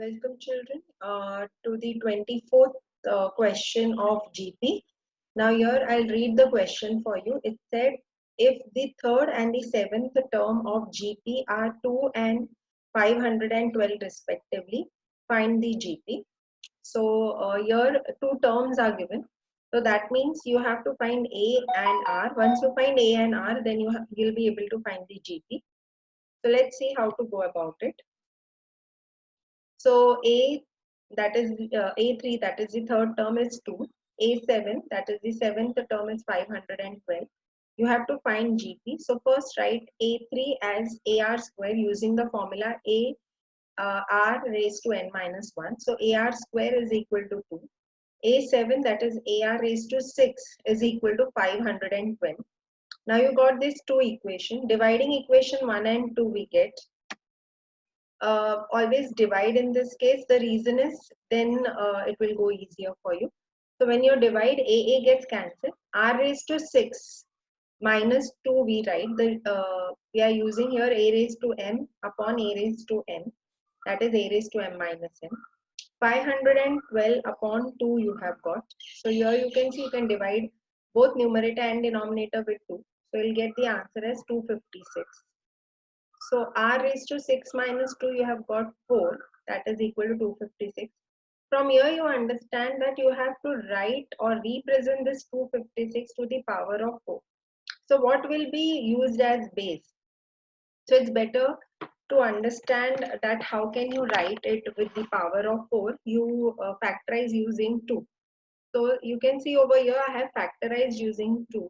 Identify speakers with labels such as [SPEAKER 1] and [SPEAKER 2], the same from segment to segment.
[SPEAKER 1] Welcome children to the 24th question of GP. Now here I'll read the question for you. It said if the third and the seventh term of GP are 2 and 512 respectively, find the GP. So here two terms are given. So that means you have to find A and R. Once you find A and R, then you'll be able to find the GP. So let's see how to go about it. So A, that is A3, that is the third term, is 2. A7, that is the seventh term, is 512. You have to find GP. So first write A3 as AR square using the formula A R raised to n minus 1. So AR square is equal to 2. A7, that is AR raised to 6, is equal to 512. Now you got these two equations. Dividing equation 1 and 2 we get. Always divide in this case. The reason is then it will go easier for you. So when you divide, AA gets cancelled. R raised to 6 minus 2 we write. We are using here A raised to m upon A raised to n. That is A raised to m minus n. 512 upon 2 you have got. So here you can see you can divide both numerator and denominator with 2. So you'll get the answer as 256. So r raised to 6 minus 2, you have got 4, that is equal to 256. From here you understand that you have to write or represent this 256 to the power of 4. So what will be used as base? So it's better to understand that how can you write it with the power of 4. You factorize using 2. So you can see over here I have factorized using 2.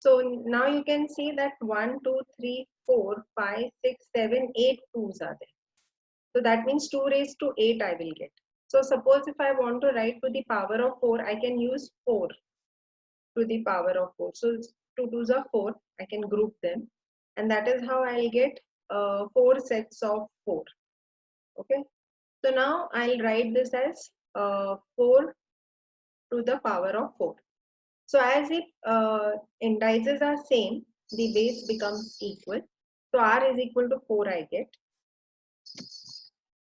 [SPEAKER 1] So now you can see that 1, 2, 3, 4, 5, 6, 7, 8 2's are there. So that means 2 raised to 8 I will get. So suppose if I want to write to the power of 4, I can use 4 to the power of 4. So 2 2's are 4. I can group them. And that is how I'll get 4 sets of 4. Okay. So now I'll write this as 4 to the power of 4. So as the indices are same, the base becomes equal. So r is equal to 4 I get.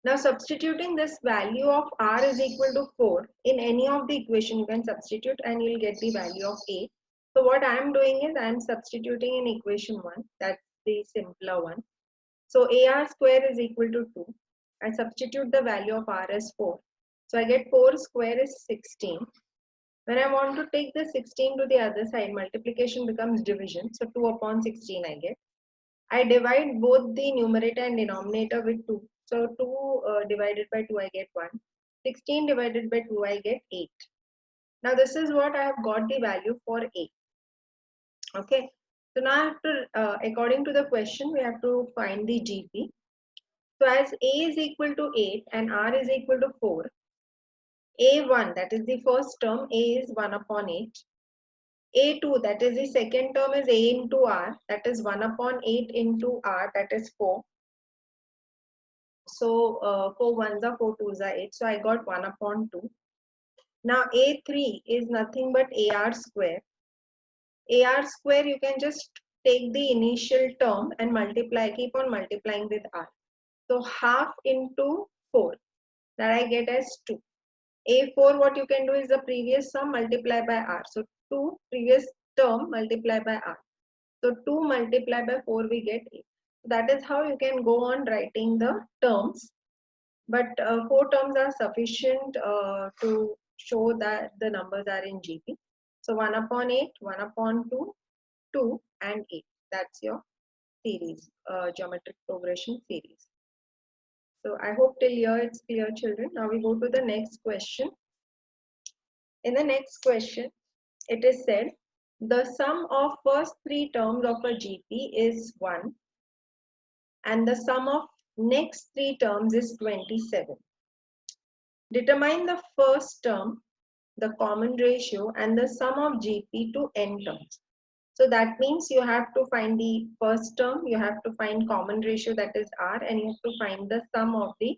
[SPEAKER 1] Now substituting this value of r is equal to 4 in any of the equation, you can substitute and you'll get the value of a. So what I am doing is I am substituting in equation 1, that's the simpler one. So ar square is equal to 2. I substitute the value of r as 4. So I get 4 square is 16. When I want to take the 16 to the other side, multiplication becomes division. So 2 upon 16 I get. I divide both the numerator and denominator with 2. So 2 divided by 2 I get 1. 16 divided by 2 I get 8. Now this is what I have got the value for A. Okay. So now I have to, according to the question, we have to find the GP. So as A is equal to 8 and R is equal to 4, A1, that is the first term, A is 1 upon 8. A2, that is the second term, is A into R, that is 1 upon 8 into R, that is 4. So 4 ones are 4 twos are 8. So I got 1 upon 2. Now A3 is nothing but AR square. AR square, you can just take the initial term and multiply, keep on multiplying with R. So half into 4, that I get as 2. A4, what you can do is the previous sum multiply by R. So 2 previous term multiply by R. So 2 multiply by 4 we get 8. That is how you can go on writing the terms. But 4 terms are sufficient to show that the numbers are in GP. So 1 upon 8, 1 upon 2, 2 and 8. That's your series, geometric progression series. So I hope till here it's clear, children. Now we go to the next question. In the next question, it is said, the sum of first 3 terms of a GP is 1 and the sum of next 3 terms is 27. Determine the first term, the common ratio and the sum of GP to n terms. So that means you have to find the first term, you have to find common ratio, that is R, and you have to find the sum of the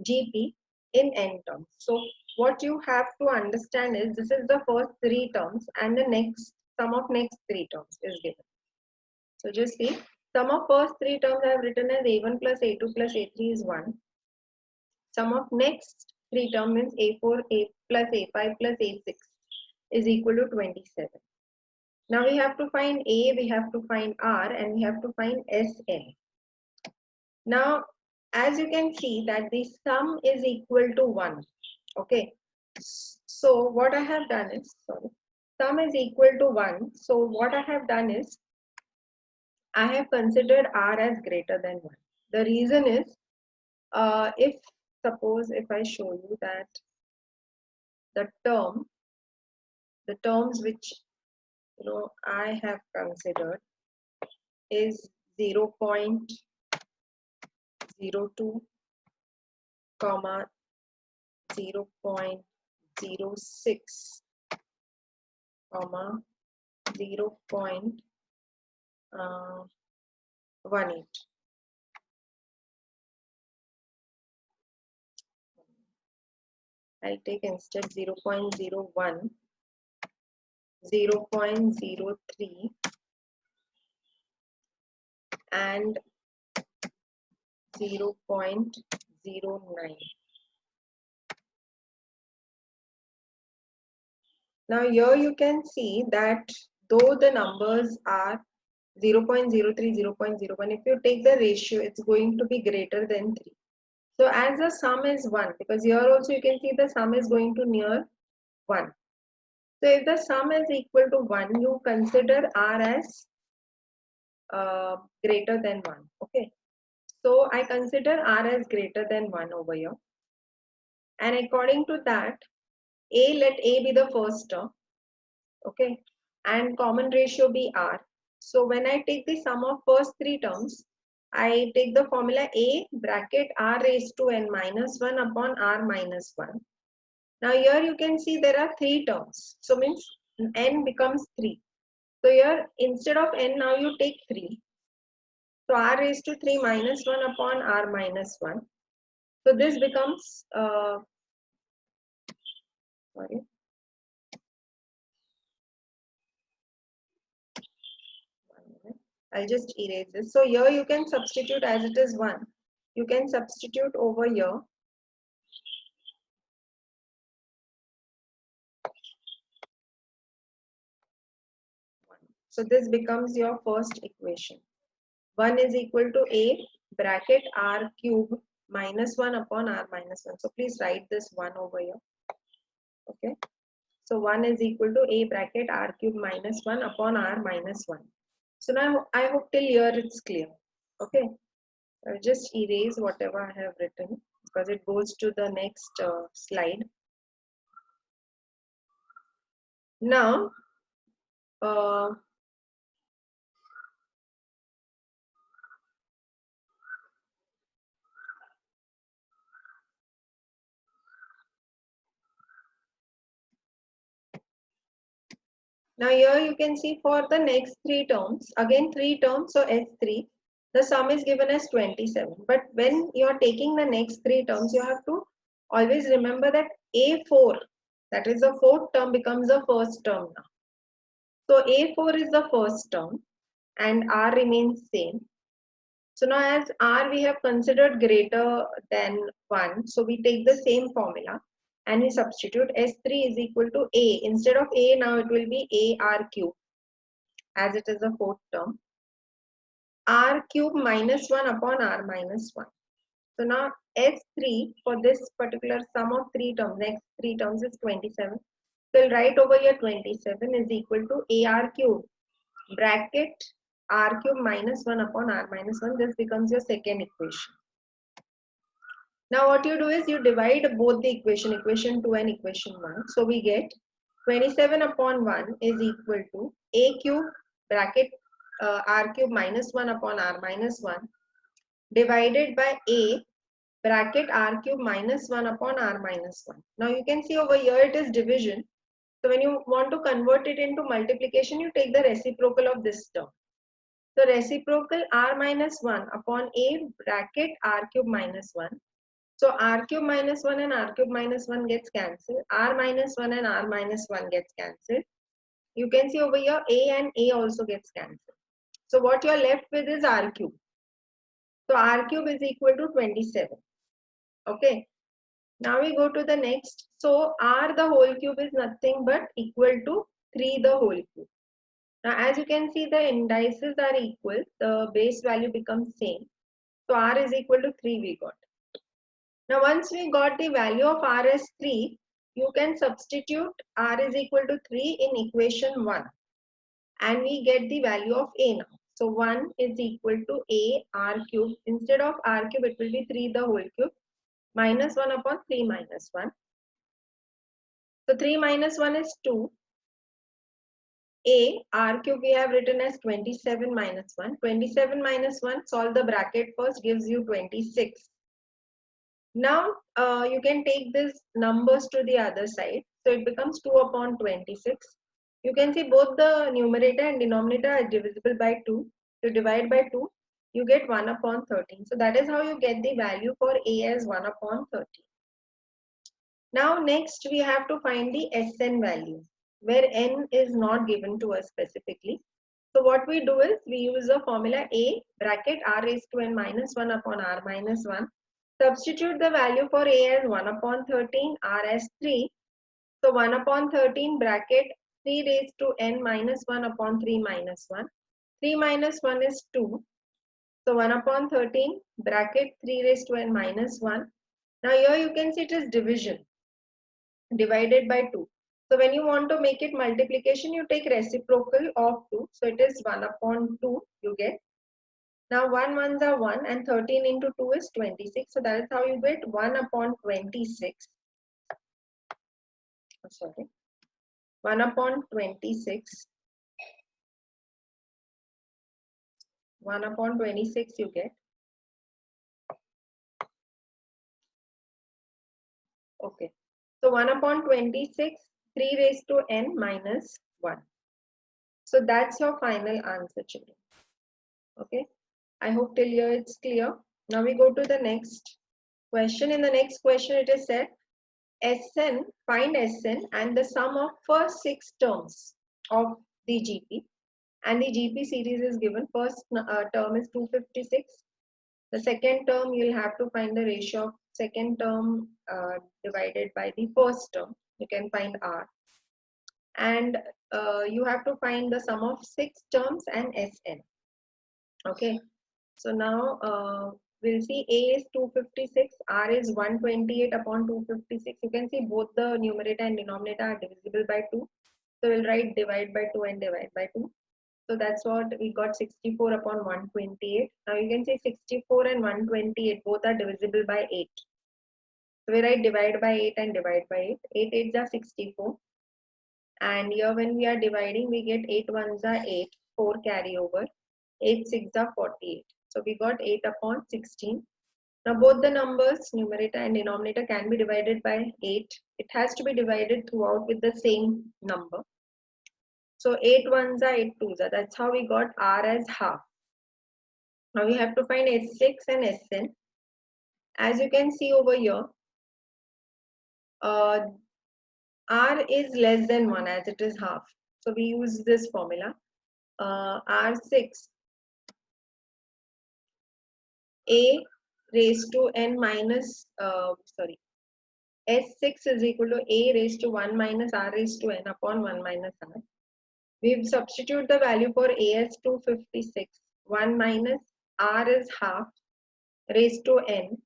[SPEAKER 1] GP in n terms. So what you have to understand is this is the first 3 terms and the next sum of next 3 terms is given. So just see, sum of first 3 terms I have written as A1 plus A2 plus A3 is 1. Sum of next three terms means A4, A plus A5 plus A6 is equal to 27. Now we have to find A, we have to find R, and we have to find SL. Now, as you can see that the sum is equal to 1. Okay. So what I have done is, sorry, sum is equal to 1. So what I have done is, I have considered R as greater than 1. The reason is, if suppose if I show you that the terms which I have considered is 0.02, comma 0.06, comma 0.18. I'll take instead 0.01, 0.03, and 0.09. Now here you can see that though the numbers are 0.03, 0.01, if you take the ratio, it's going to be greater than 3. So as the sum is 1, because here also you can see the sum is going to near 1. So if the sum is equal to 1, you consider R as greater than 1. Okay. So I consider R as greater than 1 over here. And according to that, let A be the first term. Okay. And common ratio be R. So when I take the sum of first three terms, I take the formula A bracket R raised to n minus 1 upon R minus 1. Now here you can see there are three terms. So means n becomes 3. So here instead of n now you take 3. So R raised to 3 minus 1 upon R minus 1. So this becomes, sorry. I'll just erase this. So here you can substitute as it is 1. You can substitute over here. So this becomes your first equation. 1 is equal to A bracket R cube minus 1 upon R minus 1. So please write this 1 over here. Okay. So 1 is equal to A bracket R cube minus 1 upon R minus 1. So now I hope till here it's clear. Okay. I'll just erase whatever I have written because it goes to the next slide. Now, now here you can see for the next three terms, again three terms, so S3, the sum is given as 27. But when you are taking the next three terms, you have to always remember that A4, that is the fourth term, becomes the first term now. So A4 is the first term and R remains same. So now as R we have considered greater than 1, so we take the same formula and we substitute S3 is equal to A. Instead of A now it will be AR cube as it is the fourth term. R cube minus 1 upon R minus 1. So now S3 for this particular sum of three terms, next three terms is 27. So we'll write over here 27 is equal to AR cube bracket R cube minus 1 upon R minus 1. This becomes your second equation. Now what you do is you divide both the equation 2 and equation 1. So we get 27 upon 1 is equal to A cube bracket R cube minus 1 upon R minus 1 divided by A bracket R cube minus 1 upon R minus 1. Now you can see over here it is division. So when you want to convert it into multiplication, you take the reciprocal of this term. So reciprocal R minus 1 upon A bracket R cube minus 1. So R cube minus 1 and R cube minus 1 gets cancelled. R minus 1 and R minus 1 gets cancelled. You can see over here A and A also gets cancelled. So what you are left with is R cube. So R cube is equal to 27. Okay. Now we go to the next. So r the whole cube is nothing but equal to 3 the whole cube. Now as you can see, the indices are equal. The base value becomes same. So r is equal to 3 we got. Now once we got the value of r as 3, you can substitute r is equal to 3 in equation 1. And we get the value of a now. So 1 is equal to a r cube. Instead of r cube, it will be 3 the whole cube minus 1 upon 3 minus 1. So 3 minus 1 is 2. A r cube we have written as 27 minus 1. 27 minus 1, solve the bracket first, gives you 26. Now you can take these numbers to the other side. So it becomes 2 upon 26. You can see both the numerator and denominator are divisible by 2. So divide by 2, you get 1 upon 13. So that is how you get the value for a as 1 upon 13. Now next we have to find the Sn value, where n is not given to us specifically. So what we do is we use the formula a bracket r raised to n minus 1 upon r minus 1. Substitute the value for a as 1 upon 13, r as 3. So 1 upon 13 bracket 3 raised to n minus 1 upon 3 minus 1. 3 minus 1 is 2. So 1 upon 13 bracket 3 raised to n minus 1. Now here you can see it is division, divided by 2. So when you want to make it multiplication, you take reciprocal of 2. So it is 1 upon 2 you get. Now 1 ones are 1 and 13 into 2 is 26. So that is how you get 1 upon 26. Oh, sorry. 1 upon 26. 1 upon 26 you get. Okay. So 1 upon 26, 3 raised to n minus 1. So that's your final answer, children. Okay. I hope till here it's clear. Now we go to the next question. In the next question, it is said, Sn, find Sn and the sum of first 6 terms of the GP. And the GP series is given. First term is 256. The second term, you'll have to find the ratio of second term divided by the first term. You can find R. And you have to find the sum of 6 terms and Sn. Okay. So now we'll see A is 256, R is 128 upon 256. You can see both the numerator and denominator are divisible by 2. So we'll write divide by 2 and divide by 2. So that's what we got, 64 upon 128. Now you can see 64 and 128 both are divisible by 8. So we write divide by 8 and divide by 8. 8 8s are 64. And here when we are dividing, we get 8 ones are 8, 4 carry over. 8 6 are 48. So we got 8 upon 16. Now both the numbers, numerator and denominator, can be divided by 8. It has to be divided throughout with the same number. So 8 ones are 8 twos are. That's how we got R as half. Now we have to find S6 and Sn. As you can see over here, R is less than 1 as it is half. So we use this formula. R6 A raised to n minus, S6 is equal to A raised to 1 minus R raised to n upon 1 minus R. We substitute the value for A as 256. 1 minus R is half raised to n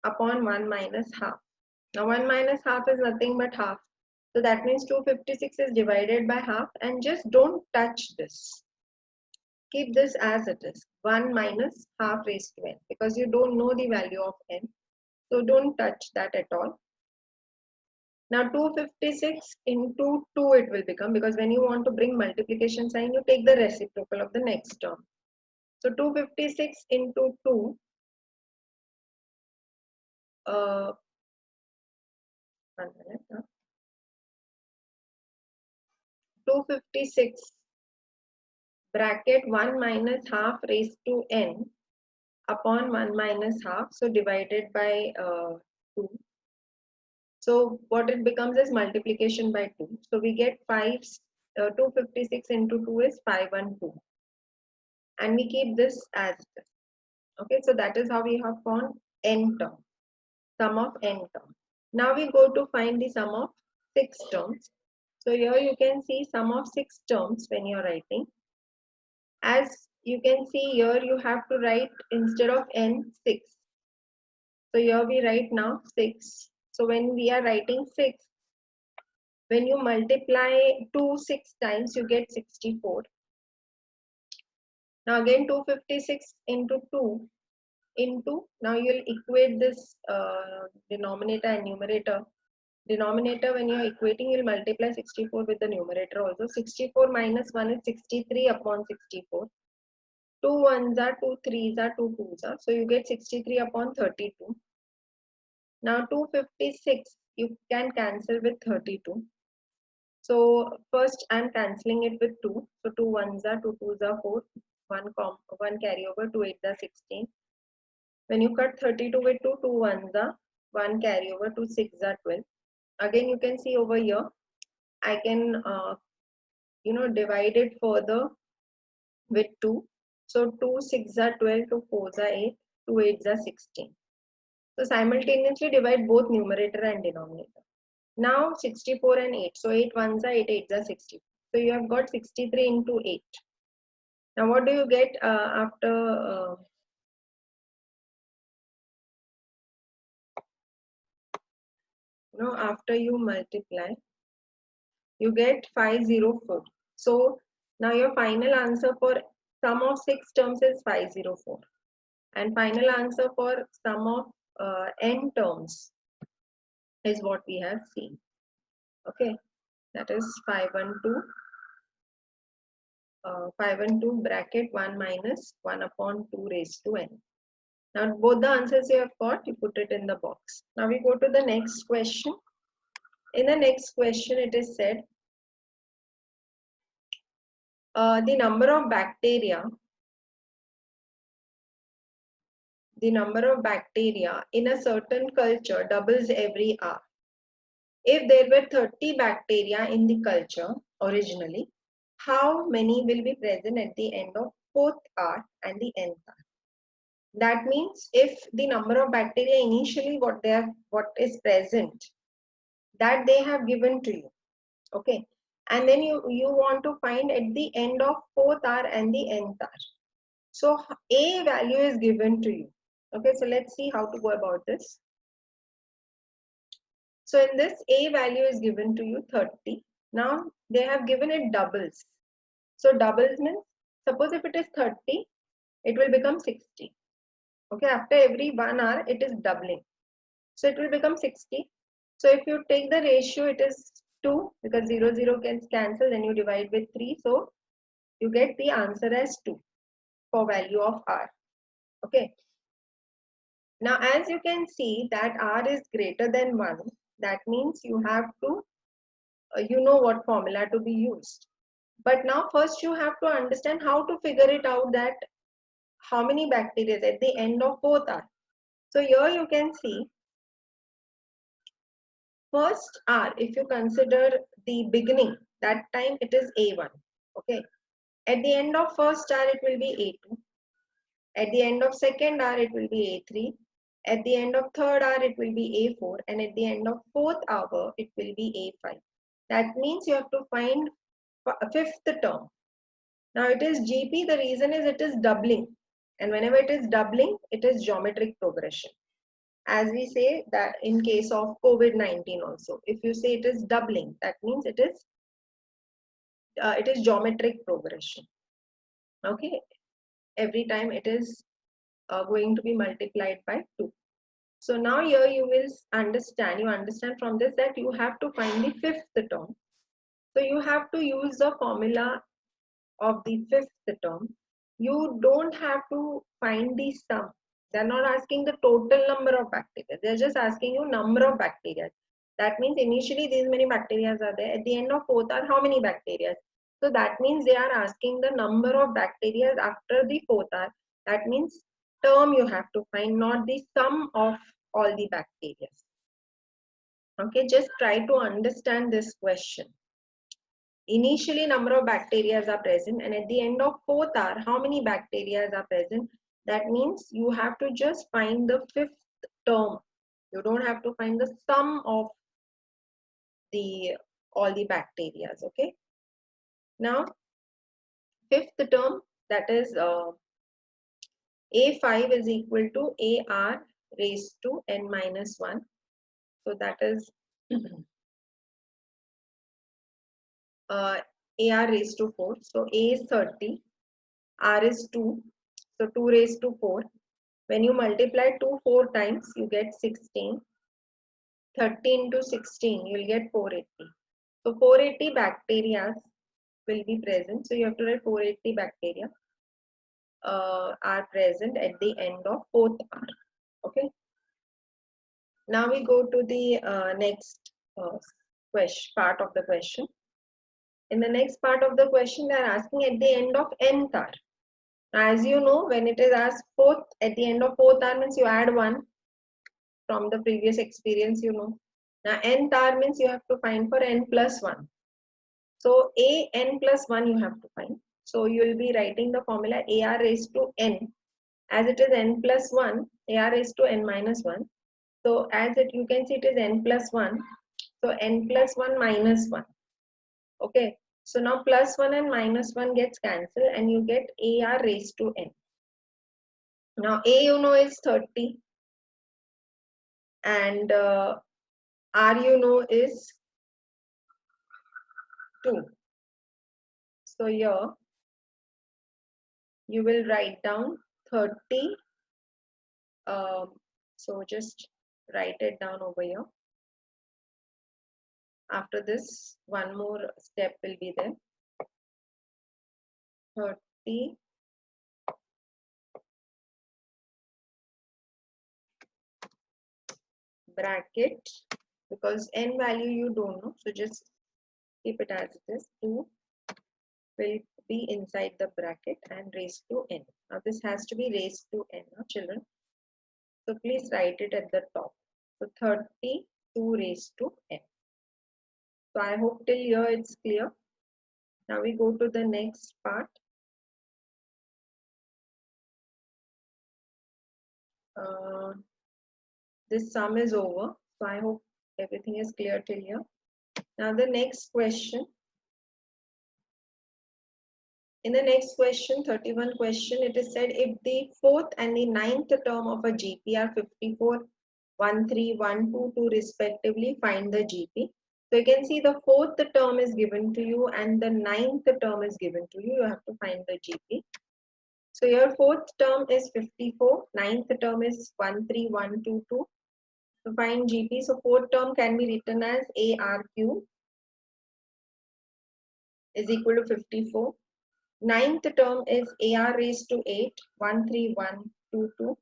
[SPEAKER 1] upon 1 minus half. Now 1 minus half is nothing but half. So that means 256 is divided by half, and just don't touch this. Keep this as it is. 1 minus half raised to n, because you don't know the value of n. So don't touch that at all. Now 256 into 2 it will become, because when you want to bring multiplication sign, you take the reciprocal of the next term. So 256 into 2, 1 minute, 256 bracket 1 minus half raised to n upon 1 minus half, so divided by 2. So what it becomes is multiplication by 2. So we get 256 into 2 is 512. And we keep this as this. Okay, so that is how we have found n term, sum of n term. Now we go to find the sum of 6 terms. So here you can see sum of 6 terms when you're writing. As you can see here, you have to write instead of n, 6. So here we write now 6. So when we are writing 6, when you multiply 2 6 times, you get 64. Now again 256 into 2 into, now you'll equate this denominator and numerator. Denominator, when you're equating, you'll multiply 64 with the numerator also. 64 minus 1 is 63 upon 64. 2 ones are 2 threes are 2 twos are. So you get 63 upon 32. Now 256 you can cancel with 32. So first I'm cancelling it with 2. So 2 ones are 2 twos are 4. One carry over, 2 eights are 16. When you cut 32 with 2, 2 ones are 1 carry over, 2 six are 12. Again you can see over here, I can divide it further with 2. So 2 6 are 12, 2 4s are 8, 2 8s are 16. So simultaneously divide both numerator and denominator. Now 64 and 8. So 8 ones are 8, 8s are 64. So you have got 63 into 8. Now what do you get after after you multiply? You get 504. So now your final answer for sum of 6 terms is 504. And final answer for sum of n terms is what we have seen. Okay, that is 512 bracket 1 minus 1 upon 2 raised to n. Now both the answers you have got, you put it in the box. Now we go to the next question. In the next question it is said the number of bacteria in a certain culture doubles every hour. If there were 30 bacteria in the culture originally, how many will be present at the end of 4th hour and the nth hour? That means if the number of bacteria initially what is present, that they have given to you, okay, and then you want to find at the end of 4th hour and the nth hour. So a value is given to you. Okay, so let's see how to go about this. So in this, a value is given to you 30. Now they have given it doubles. So doubles means, suppose if it is 30, it will become 60. Okay, after every 1 hour, it is doubling. So it will become 60. So if you take the ratio, it is 2 because 0, 0 gets cancelled, then you divide with 3. So you get the answer as 2 for value of r. Okay. Now as you can see that r is greater than 1, that means you have to, you know what formula to be used. But now first you have to understand how to figure it out that how many bacteria at the end of 4th hour. So here you can see first hour, if you consider the beginning, that time it is A1. Okay. At the end of first hour, it will be A2. At the end of second hour, it will be A3. At the end of third hour, it will be A4. And at the end of 4th hour, it will be A5. That means you have to find a 5th term. Now it is GP, the reason is it is doubling. And whenever it is doubling, it is geometric progression. As we say that in case of COVID-19 also, if you say it is doubling, that means it is geometric progression. Okay, every time it is going to be multiplied by 2. So now here you understand from this that you have to find the 5th term. So you have to use the formula of the 5th term. You don't have to find the sum. They're not asking the total number of bacteria. They're just asking you number of bacteria. That means initially these many bacteria are there. At the end of 4th hour, how many bacteria? So that means they are asking the number of bacteria after the 4th hour. That means term you have to find, not the sum of all the bacteria. Okay, just try to understand this question. Initially number of bacteria are present, and at the end of 4th hour, how many bacteria are present? That means you have to just find the 5th term You don't have to find the sum of the all the bacteria. Okay. Now, fifth term, that is A5 is equal to AR raised to n minus 1. So that is AR raised to 4. So A is 30, R is 2. So 2 raised to 4. When you multiply 2 4 times, you get 16. 30 into 16, you will get 480. So 480 bacteria will be present. So you have to write 480 bacteria are present at the end of fourth R. Okay. Now we go to the next part of the question. In the next part of the question, they are asking at the end of nth hour. As you know, when it is asked fourth, at the end of fourth hour means you add 1 from the previous experience, you know. Now nth hour means you have to find for n plus 1. So a n plus 1 you have to find. So you will be writing the formula AR raised to n. As it is n plus 1, AR raised to n minus 1. So as it you can see it is n plus 1. So n plus 1 minus 1. Okay. So now plus 1 and minus 1 gets cancelled and you get AR raised to n. Now A you know is 30 and R you know is 2. So here you will write down 30. So just write it down over here. After this, one more step will be there. 30 bracket, because n value you don't know, so just keep it as it is. 2 will be inside the bracket and raised to n. Now this has to be raised to n, children. So please write it at the top. So 32 raised to n. So I hope till here it's clear. Now we go to the next part. This sum is over. So I hope everything is clear till here. Now the next question. In the next question, 31 question, it is said if the fourth and the ninth term of a GP are 54, 13, 122 respectively, find the GP. So you can see the fourth term is given to you and the ninth term is given to you. You have to find the GP. So your fourth term is 54, ninth term is 13122. To find GP, so fourth term can be written as ARQ is equal to 54. Ninth term is AR raised to 8, 13122.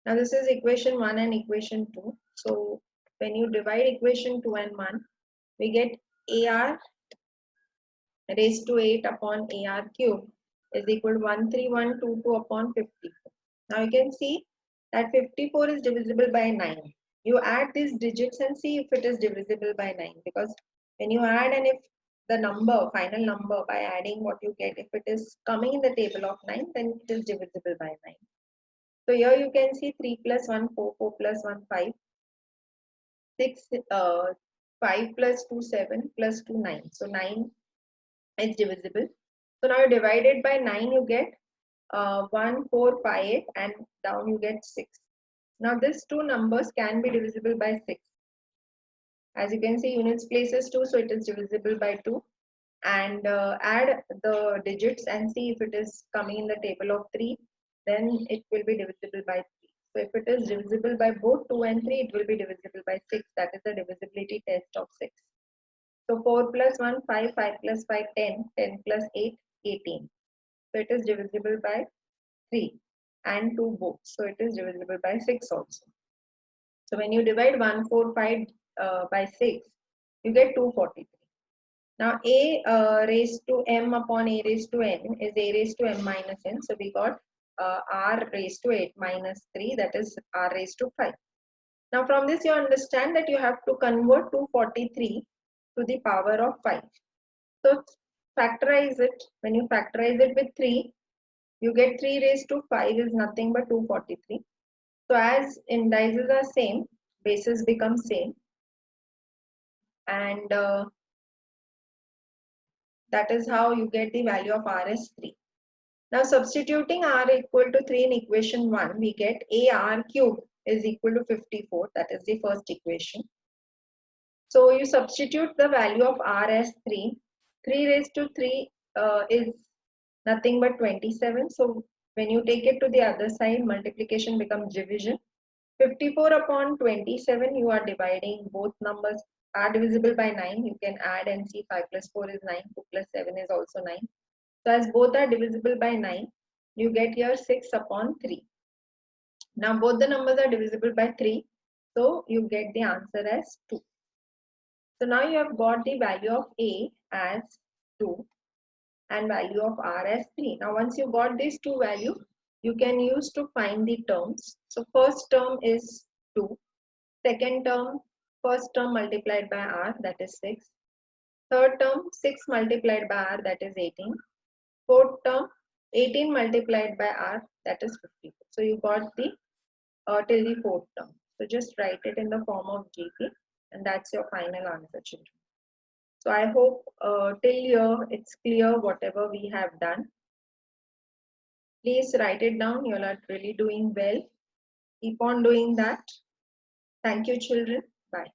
[SPEAKER 1] Now this is equation 1 and equation 2. So when you divide equation 2 and 1, we get AR raised to 8 upon AR cube is equal to 13122 upon 54. Now you can see that 54 is divisible by 9. You add these digits and see if it is divisible by 9, because when you add and if the number, final number, by adding what you get, if it is coming in the table of 9, then it is divisible by 9. So here you can see 3 plus 1, 4, 4 plus 1, 5, 6, 5 plus 2, 7, plus 2, 9. So 9 is divisible. So now divided by 9, you get 1, 4, 5, 8, and down you get 6. Now these two numbers can be divisible by 6. As you can see, units places 2, so it is divisible by 2. And add the digits and see if it is coming in the table of 3, then it will be divisible by 3. So if it is divisible by both 2 and 3, it will be divisible by 6. That is the divisibility test of 6. So 4 plus 1, 5, 5 plus 5, 10, 10 plus 8, 18. So it is divisible by 3 and 2 both. So it is divisible by 6 also. So when you divide 145 by 6, you get 243. Now a raised to m upon a raised to n is a raised to m minus n. So we got r raised to 8 minus 3, that is r raised to 5. Now from this you understand that you have to convert 243 to the power of 5. So factorize it. When you factorize it with 3, you get 3 raised to 5 is nothing but 243. So as indices are same, bases become same, and that is how you get the value of R as 3. Now substituting R equal to 3 in equation 1, we get AR cube is equal to 54. That is the first equation. So you substitute the value of R as 3. 3 raised to 3 is nothing but 27. So when you take it to the other side, multiplication becomes division. 54 upon 27, you are dividing both numbers are divisible by 9. You can add and see 5 plus 4 is 9, 2 plus 7 is also 9. So as both are divisible by 9, you get here 6 upon 3. Now both the numbers are divisible by 3. So you get the answer as 2. So now you have got the value of A as 2 and value of R as 3. Now once you got these two values, you can use to find the terms. So first term is 2. Second term, first term multiplied by R, that is 6. Third term, 6 multiplied by R, that is 18. Fourth term, 18 multiplied by R, that is 54. So you got the till the fourth term. So just write it in the form of GP, and that's your final answer, children. So I hope till here it's clear whatever we have done. Please write it down. You all are really doing well. Keep on doing that. Thank you, children. Bye.